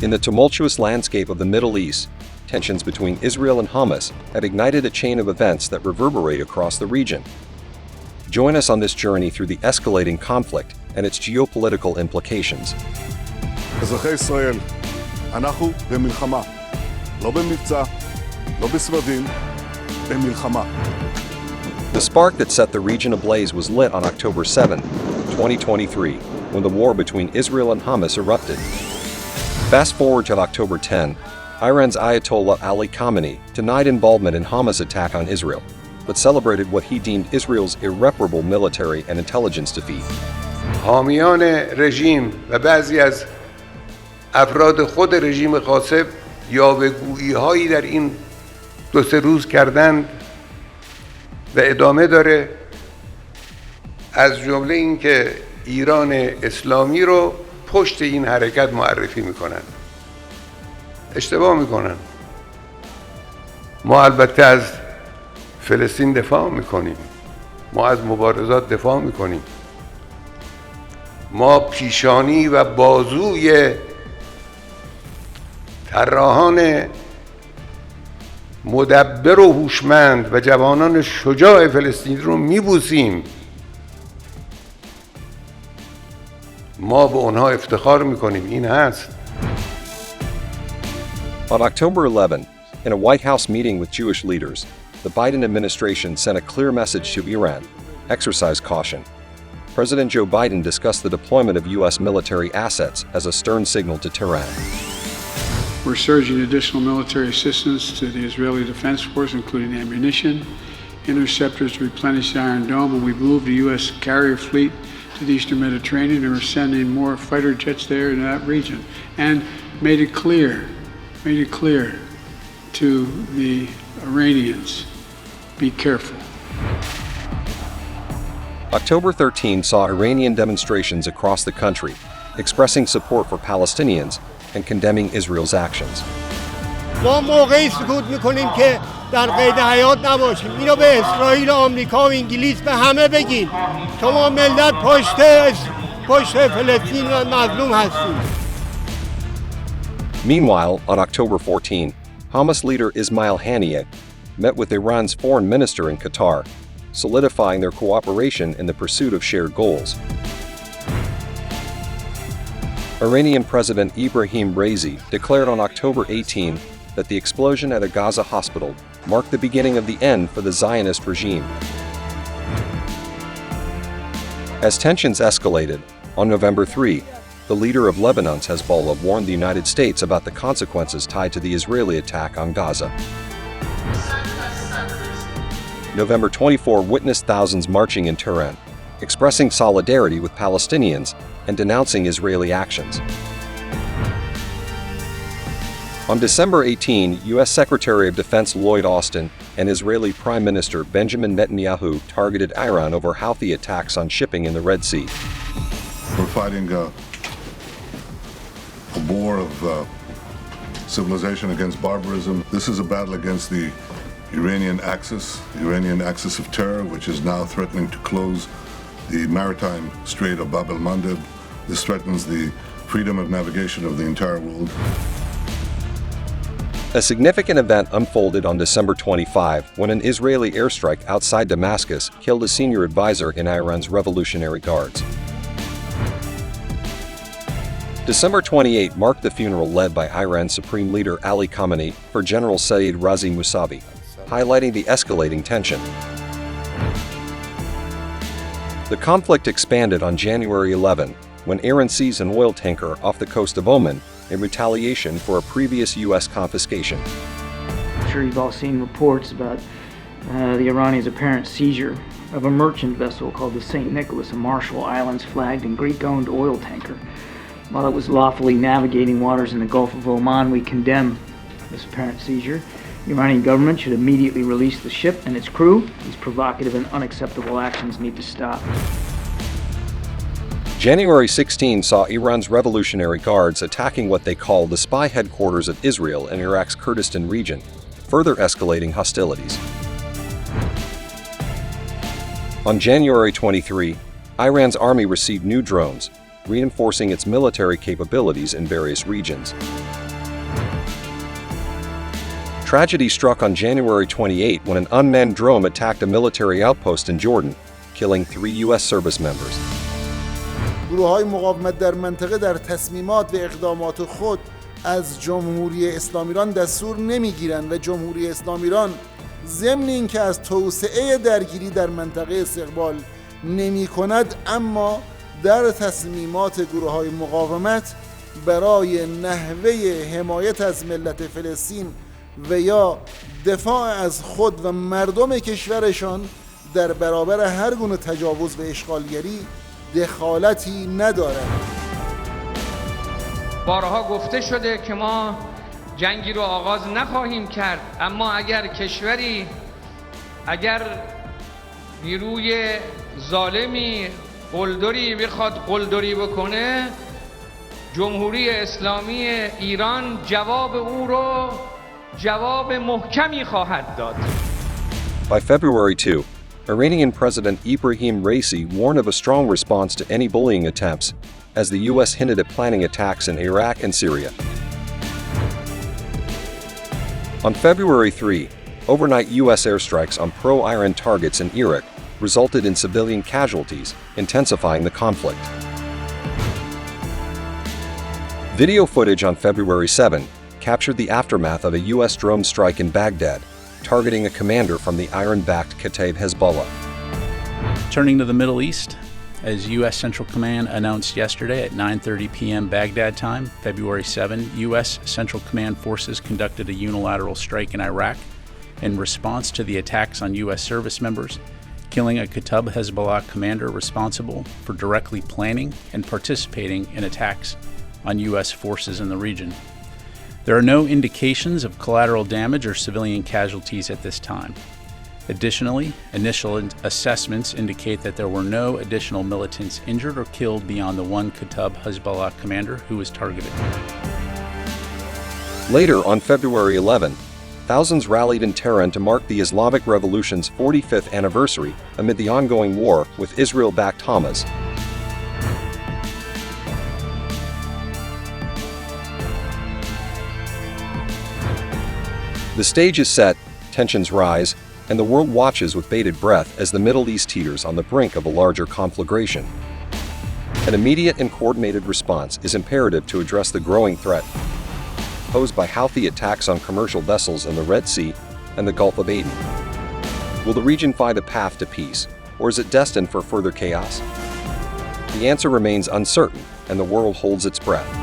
In the tumultuous landscape of the Middle East, tensions between Israel and Hamas have ignited a chain of events that reverberate across the region. Join us on this journey through the escalating conflict and its geopolitical implications. אזרחי ישראל, אנחנו במלחמה. לא במבצע, לא בסבבים, במלחמה. The spark that set the region ablaze was lit on October 7, 2023, when the war between Israel and Hamas erupted. Fast forward to October 10, Iran's Ayatollah Ali Khamenei denied involvement in Hamas' attack on Israel, but celebrated what he deemed Israel's irreparable military and intelligence defeat. حامیان رژیم و بعضی از افراد خود رژیم غاصب یاوه‌گویی‌هایی در این دو سه روز کردند و ادامه داره، از جمله اینکه ایران اسلامی رو پشت این حرکت معرفی میکنن. اشتباه میکنن. ما البته از فلسطین دفاع میکنیم، ما از مبارزات دفاع میکنیم، ما پیشانی و بازوی طراحان مدبر و هوشمند و جوانان شجاع فلسطین رو میبوسیم. ما به اونها افتخار میکنیم. این هست. On October 11, in a White House meeting with Jewish leaders, the Biden administration sent a clear message to Iran: exercise caution. President Joe Biden discussed the deployment of U.S. military assets as a stern signal to Tehran. We're surging additional military assistance to the Israeli Defense Force, including ammunition, interceptors to replenish the Iron Dome, and we've moved the U.S. carrier fleet to the Eastern Mediterranean, and we're sending more fighter jets there in that region. And made it clear to the Iranians, be careful. October 13 saw Iranian demonstrations across the country, expressing support for Palestinians and condemning Israel's actions. ما موقعی سکوت میکنیم که در قید حیات نباشیم. اینو به اسرائیل و آمریکا و انگلیس به همه بگین. شما ملت پشت فلسطین و مظلوم هستید. Meanwhile, on October 14, Hamas leader Ismail Haniyeh met with Iran's foreign minister in Qatar, solidifying their cooperation in the pursuit of shared goals. Iranian President Ibrahim Raisi declared on October 18 that the explosion at a Gaza hospital marked the beginning of the end for the Zionist regime. As tensions escalated, on November 3, the leader of Lebanon's Hezbollah warned the United States about the consequences tied to the Israeli attack on Gaza. November 24 witnessed thousands marching in Tehran, expressing solidarity with Palestinians and denouncing Israeli actions. On December 18, U.S. Secretary of Defense Lloyd Austin and Israeli Prime Minister Benjamin Netanyahu targeted Iran over Houthi attacks on shipping in the Red Sea. We're fighting a war of civilization against barbarism. This is a battle against the Iranian axis of terror, which is now threatening to close the maritime Strait of Bab el-Mandeb. This threatens the freedom of navigation of the entire world. A significant event unfolded on December 25 when an Israeli airstrike outside Damascus killed a senior advisor in Iran's Revolutionary Guards. December 28 marked the funeral led by Iran's Supreme Leader Ali Khamenei for General Saeed Razi Mousavi, highlighting the escalating tension. The conflict expanded on January 11 when Iran seized an oil tanker off the coast of Oman in retaliation for a previous U.S. confiscation. I'm sure you've all seen reports about the Iranians' apparent seizure of a merchant vessel called the St. Nicholas, a Marshall Islands flagged and Greek-owned oil tanker. While it was lawfully navigating waters in the Gulf of Oman, we condemn this apparent seizure. The Iranian government should immediately release the ship and its crew. These provocative and unacceptable actions need to stop. January 16 saw Iran's Revolutionary Guards attacking what they call the spy headquarters of Israel in Iraq's Kurdistan region, further escalating hostilities. On January 23, Iran's army received new drones, reinforcing its military capabilities in various regions. Tragedy struck on January 28 when an unmanned drone attacked a military outpost in Jordan, killing 3 U.S. service members. گروه‌های مقاومت در منطقه در تصمیمات و اقدامات خود از جمهوری اسلامی ایران دستور نمیگیرند و جمهوری اسلامی ایران ضمن اینکه از توسعه درگیری در منطقه استقبال نمی‌کند، اما در تصمیمات گروه‌های مقاومت برای نحوه حمایت از ملت فلسطین و یا دفاع از خود و مردم کشورشان در برابر هر گونه تجاوز و اشغالگری دخالتی ندارد. بارها گفته شده که ما جنگی رو آغاز نخواهیم کرد، اما اگر کشوری، اگر نیروی ظالمی قلدری بخواد قلدری بکنه، جمهوری اسلامی ایران جواب او رو جواب محکمی خواهد داد. By February 2, Iranian President Ibrahim Raisi warned of a strong response to any bullying attempts, as the U.S. hinted at planning attacks in Iraq and Syria. On February 3, overnight U.S. airstrikes on pro-Iran targets in Iraq resulted in civilian casualties, intensifying the conflict. Video footage on February 7 captured the aftermath of a U.S. drone strike in Baghdad, targeting a commander from the Iran-backed Kataib Hezbollah. Turning to the Middle East, as U.S. Central Command announced yesterday at 9:30 p.m. Baghdad time, February 7, U.S. Central Command forces conducted a unilateral strike in Iraq in response to the attacks on U.S. service members, killing a Kataib Hezbollah commander responsible for directly planning and participating in attacks on U.S. forces in the region. There are no indications of collateral damage or civilian casualties at this time. Additionally, initial assessments indicate that there were no additional militants injured or killed beyond the one Kataib Hezbollah commander who was targeted. Later, on February 11, thousands rallied in Tehran to mark the Islamic Revolution's 45th anniversary amid the ongoing war with Israel-backed Hamas. The stage is set, tensions rise, and the world watches with bated breath as the Middle East teeters on the brink of a larger conflagration. An immediate and coordinated response is imperative to address the growing threat posed by Houthi attacks on commercial vessels in the Red Sea and the Gulf of Aden. Will the region find a path to peace, or is it destined for further chaos? The answer remains uncertain, and the world holds its breath.